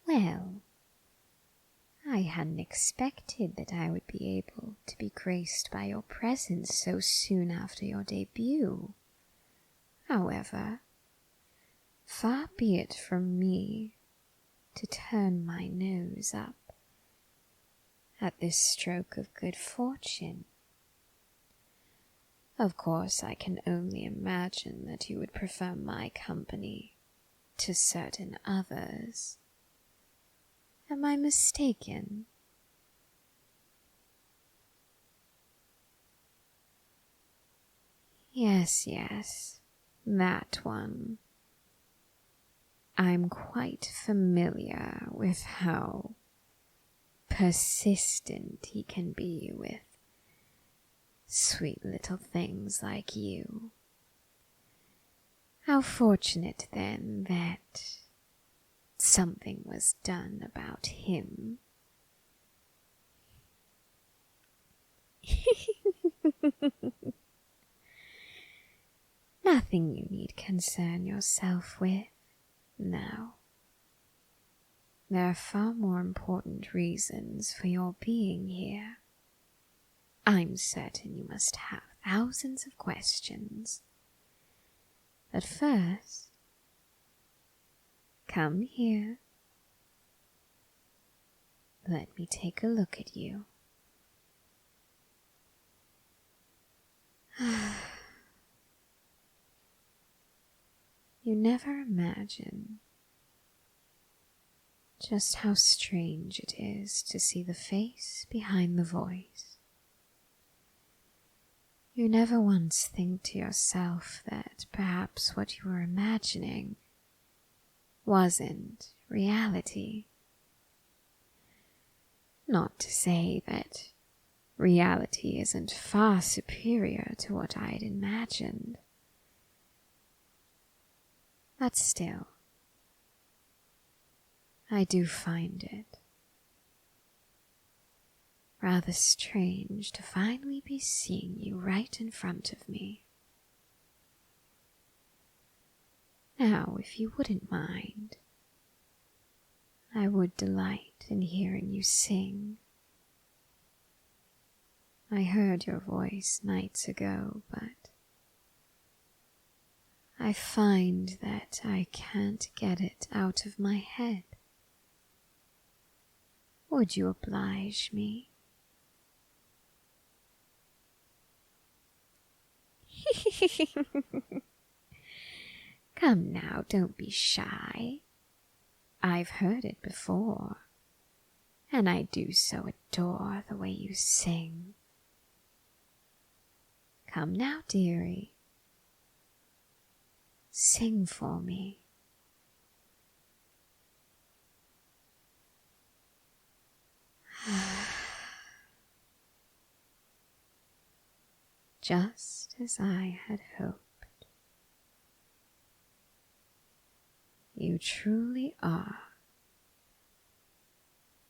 Well, I hadn't expected that I would be able to be graced by your presence so soon after your debut. However, far be it from me to turn my nose up at this stroke of good fortune. Of course, I can only imagine that you would prefer my company to certain others. Am I mistaken? Yes, that one. I'm quite familiar with how persistent he can be with sweet little things like you. How fortunate, then, that something was done about him. Nothing you need concern yourself with now. There are far more important reasons for your being here. I'm certain you must have thousands of questions. But first, come here. Let me take a look at you. You never imagine just how strange it is to see the face behind the voice. You never once think to yourself that perhaps what you were imagining wasn't reality. Not to say that reality isn't far superior to what I'd imagined. But still, I do find it rather strange to finally be seeing you right in front of me. Now, if you wouldn't mind, I would delight in hearing you sing. I heard your voice nights ago, but I find that I can't get it out of my head. Would you oblige me? Come now, don't be shy. I've heard it before, and I do so adore the way you sing. Come now, dearie. Sing for me. Just as I had hoped. You truly are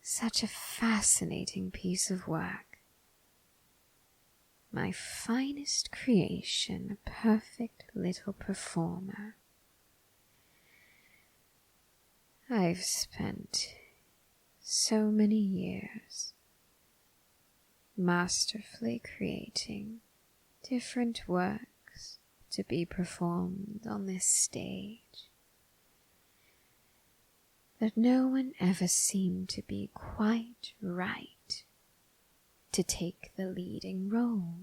such a fascinating piece of work. My finest creation, a perfect little performer. I've spent so many years masterfully creating different works to be performed on this stage, that no one ever seemed to be quite right to take the leading role.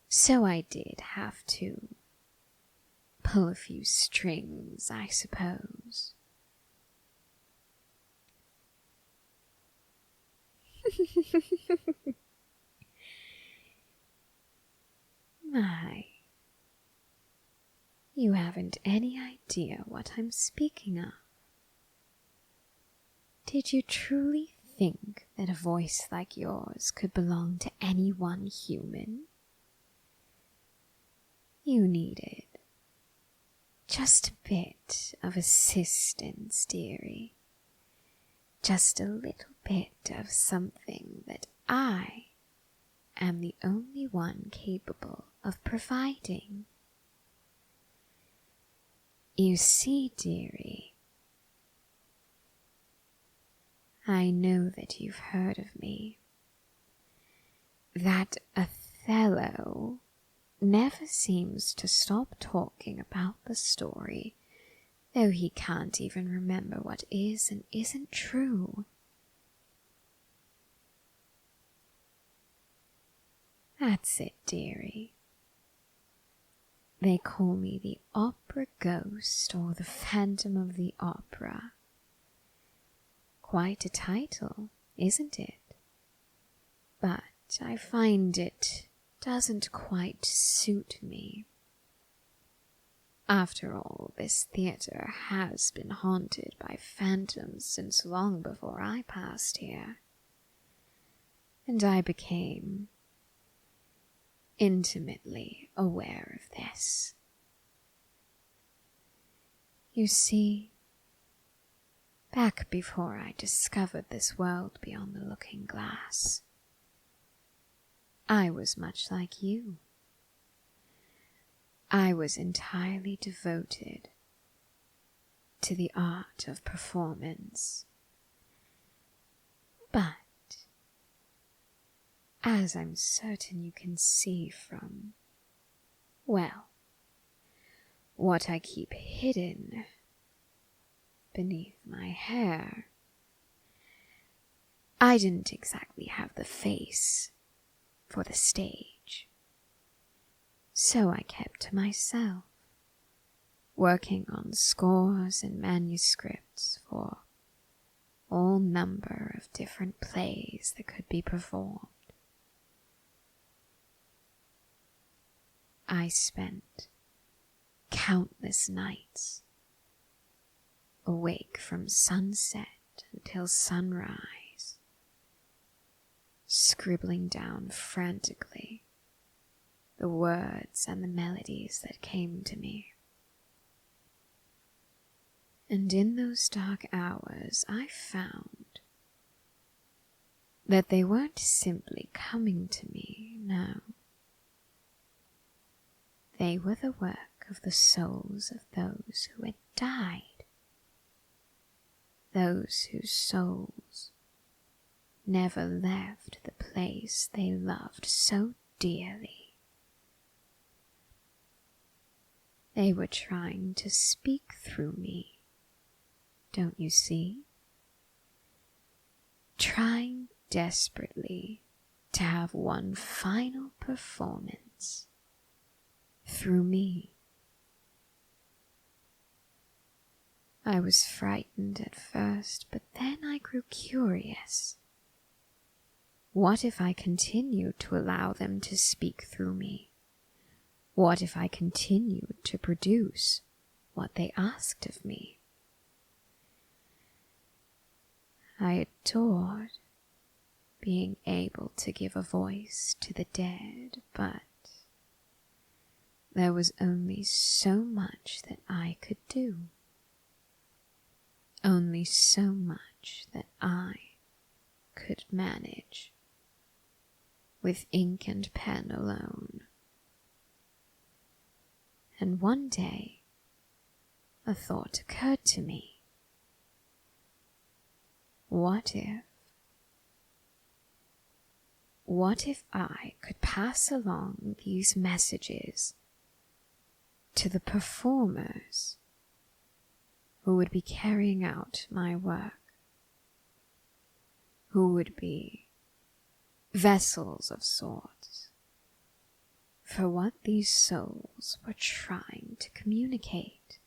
So I did have to pull a few strings, I suppose. My, you haven't any idea what I'm speaking of. Did you truly think that a voice like yours could belong to any one human? You needed just a bit of assistance, dearie. Just a little bit of something that I am the only one capable of providing. You see, dearie, I know that you've heard of me. That Othello never seems to stop talking about the story, though he can't even remember what is and isn't true. That's it, dearie. They call me the opera ghost or the phantom of the opera. Quite a title, isn't it? But I find it doesn't quite suit me. After all, this theatre has been haunted by phantoms since long before I passed here, and I became intimately aware of this. You see, back before I discovered this world beyond the looking glass, I was much like you. I was entirely devoted to the art of performance. But, as I'm certain you can see from, well, what I keep hidden beneath my hair, I didn't exactly have the face for the stage. So I kept to myself, working on scores and manuscripts for all number of different plays that could be performed. I spent countless nights awake from sunset until sunrise, scribbling down frantically the words and the melodies that came to me. And in those dark hours I found that they weren't simply coming to me, no. They were the work of the souls of those who had died, those whose souls never left the place they loved so dearly. They were trying to speak through me, don't you see? Trying desperately to have one final performance through me. I was frightened at first, but then I grew curious. What if I continued to allow them to speak through me? What if I continued to produce what they asked of me? I adored being able to give a voice to the dead, but there was only so much that I could do. Only so much that I could manage with ink and pen alone. And one day, a thought occurred to me. What if I could pass along these messages to the performers who would be carrying out my work, who would be vessels of sorts for what these souls were trying to communicate.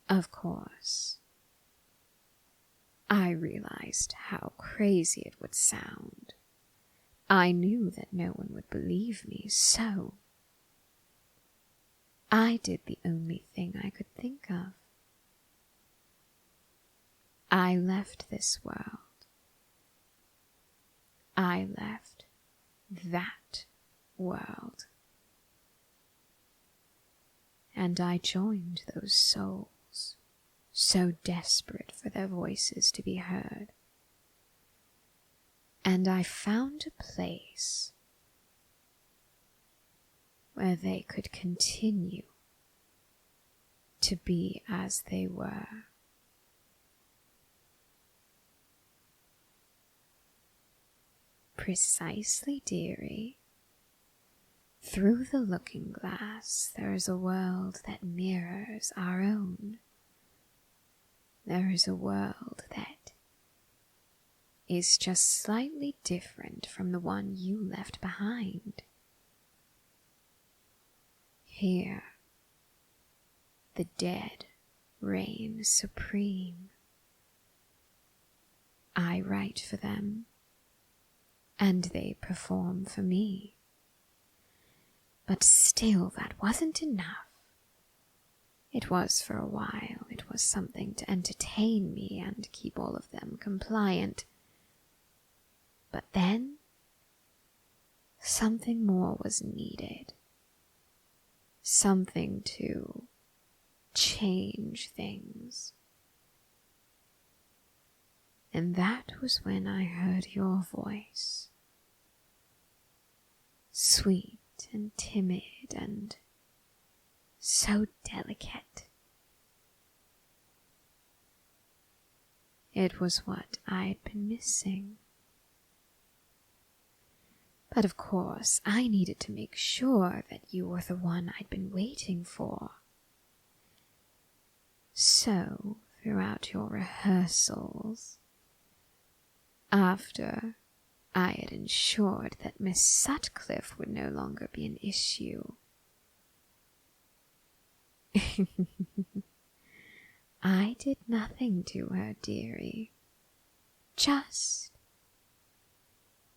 Of course, I realized how crazy it would sound. I knew that no one would believe me, so I did the only thing I could think of. I left this world. I left that world. And I joined those souls, so desperate for their voices to be heard. And I found a place where they could continue to be as they were. Precisely, dearie. Through the looking glass, there is a world that mirrors our own. There is a world that is just slightly different from the one you left behind. Here, the dead reign supreme. I write for them, and they perform for me. But still, that wasn't enough. It was for a while. It was something to entertain me and keep all of them compliant. But then, something more was needed. Something to change things. And that was when I heard your voice. Sweet and timid and so delicate. It was what I'd been missing. But of course, I needed to make sure that you were the one I'd been waiting for. So, throughout your rehearsals, after I had ensured that Miss Sutcliffe would no longer be an issue, I did nothing to her, dearie. Just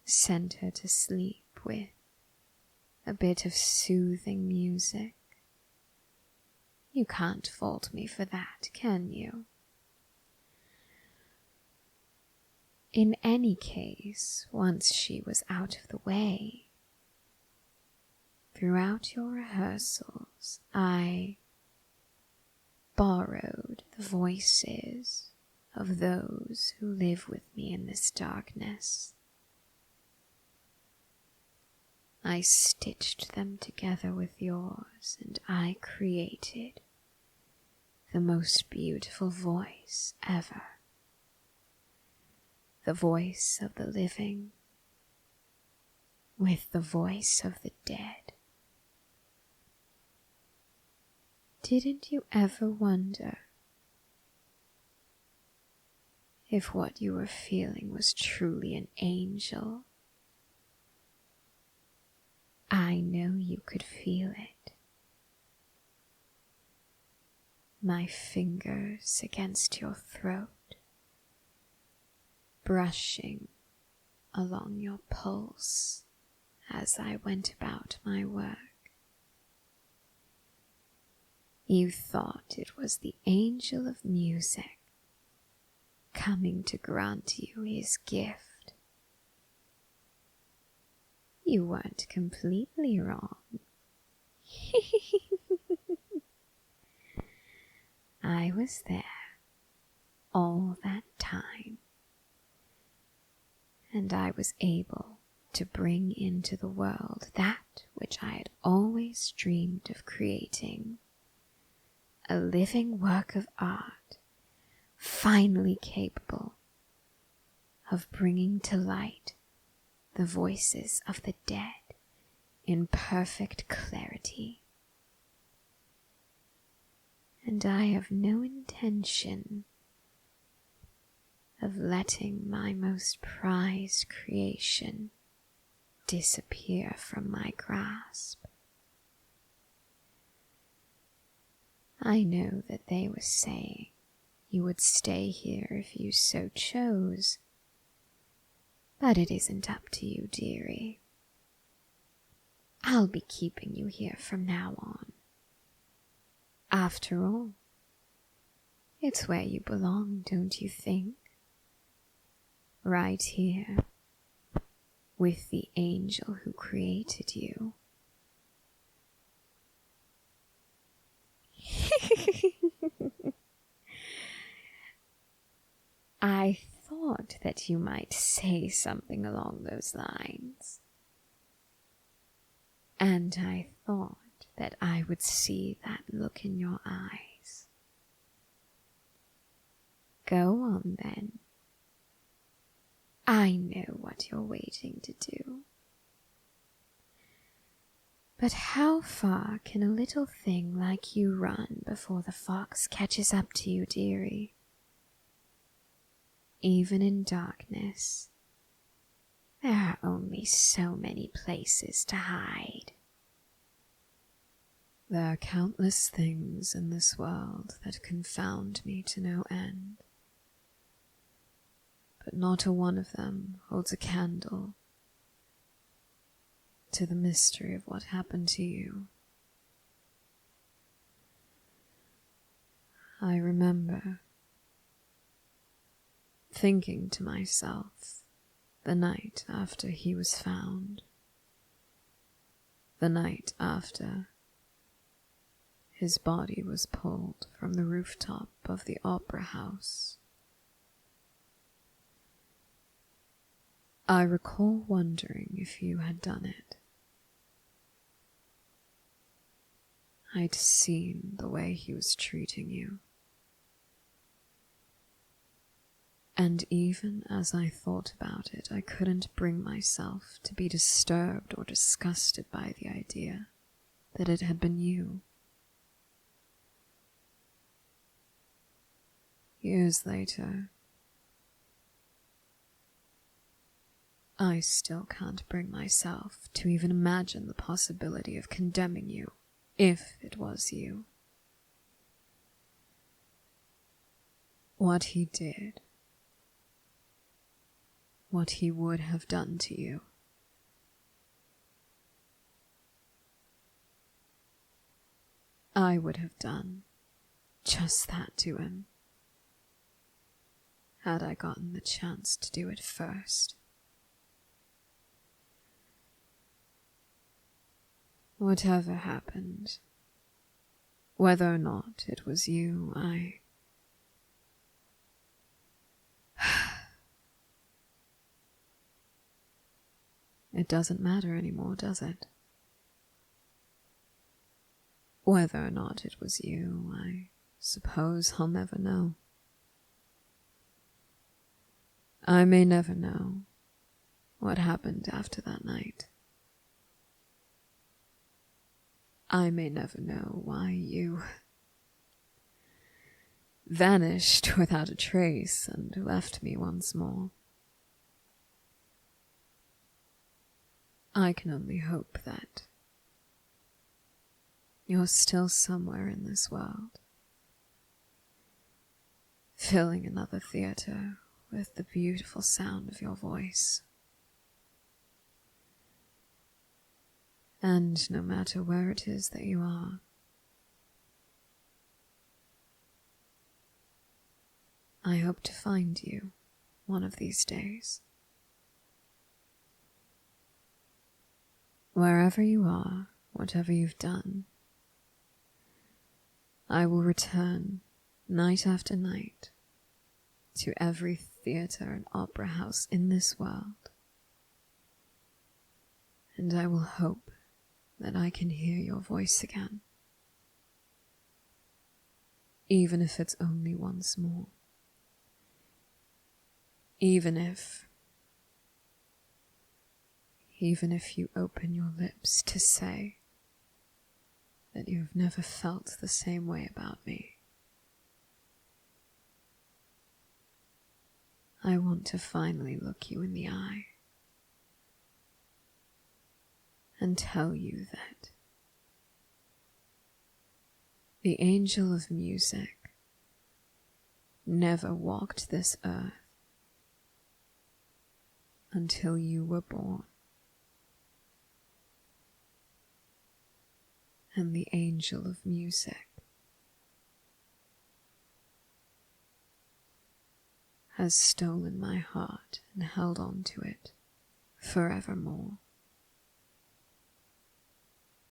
sent her to sleep with a bit of soothing music. You can't fault me for that, can you? In any case, once she was out of the way, throughout your rehearsals, I borrowed the voices of those who live with me in this darkness. I stitched them together with yours, and I created the most beautiful voice ever. The voice of the living with the voice of the dead. Didn't you ever wonder if what you were feeling was truly an angel? I know you could feel it. My fingers against your throat, brushing along your pulse as I went about my work. You thought it was the angel of music coming to grant you his gift. You weren't completely wrong. I was there all that time, and I was able to bring into the world that which I had always dreamed of creating, a living work of art, finally capable of bringing to light the voices of the dead in perfect clarity. And I have no intention of letting my most prized creation disappear from my grasp. I know that they were saying you would stay here if you so chose, but it isn't up to you, dearie. I'll be keeping you here from now on. After all, it's where you belong, don't you think? Right here, with the angel who created you. I thought that you might say something along those lines. And I thought that I would see that look in your eyes. Go on then. I know what you're waiting to do. But how far can a little thing like you run before the fox catches up to you, dearie? Even in darkness, there are only so many places to hide. There are countless things in this world that confound me to no end, but not a one of them holds a candle to the mystery of what happened to you. I remember thinking to myself the night after he was found, the night after his body was pulled from the rooftop of the opera house. I recall wondering if you had done it. I'd seen the way he was treating you. And even as I thought about it, I couldn't bring myself to be disturbed or disgusted by the idea that it had been you. Years later, I still can't bring myself to even imagine the possibility of condemning you, if it was you. What he did, what he would have done to you. I would have done just that to him, had I gotten the chance to do it first. Whatever happened, whether or not it was you, It doesn't matter anymore, does it? Whether or not it was you, I suppose I'll never know. I may never know what happened after that night. I may never know why you vanished without a trace and left me once more. I can only hope that you're still somewhere in this world, filling another theater with the beautiful sound of your voice. And no matter where it is that you are, I hope to find you one of these days. Wherever you are, whatever you've done, I will return night after night to every theater and opera house in this world, and I will hope that I can hear your voice again, even if it's only once more, even if you open your lips to say that you've never felt the same way about me. I want to finally look you in the eye and tell you that the angel of music never walked this earth until you were born. And the angel of music has stolen my heart and held on to it forevermore.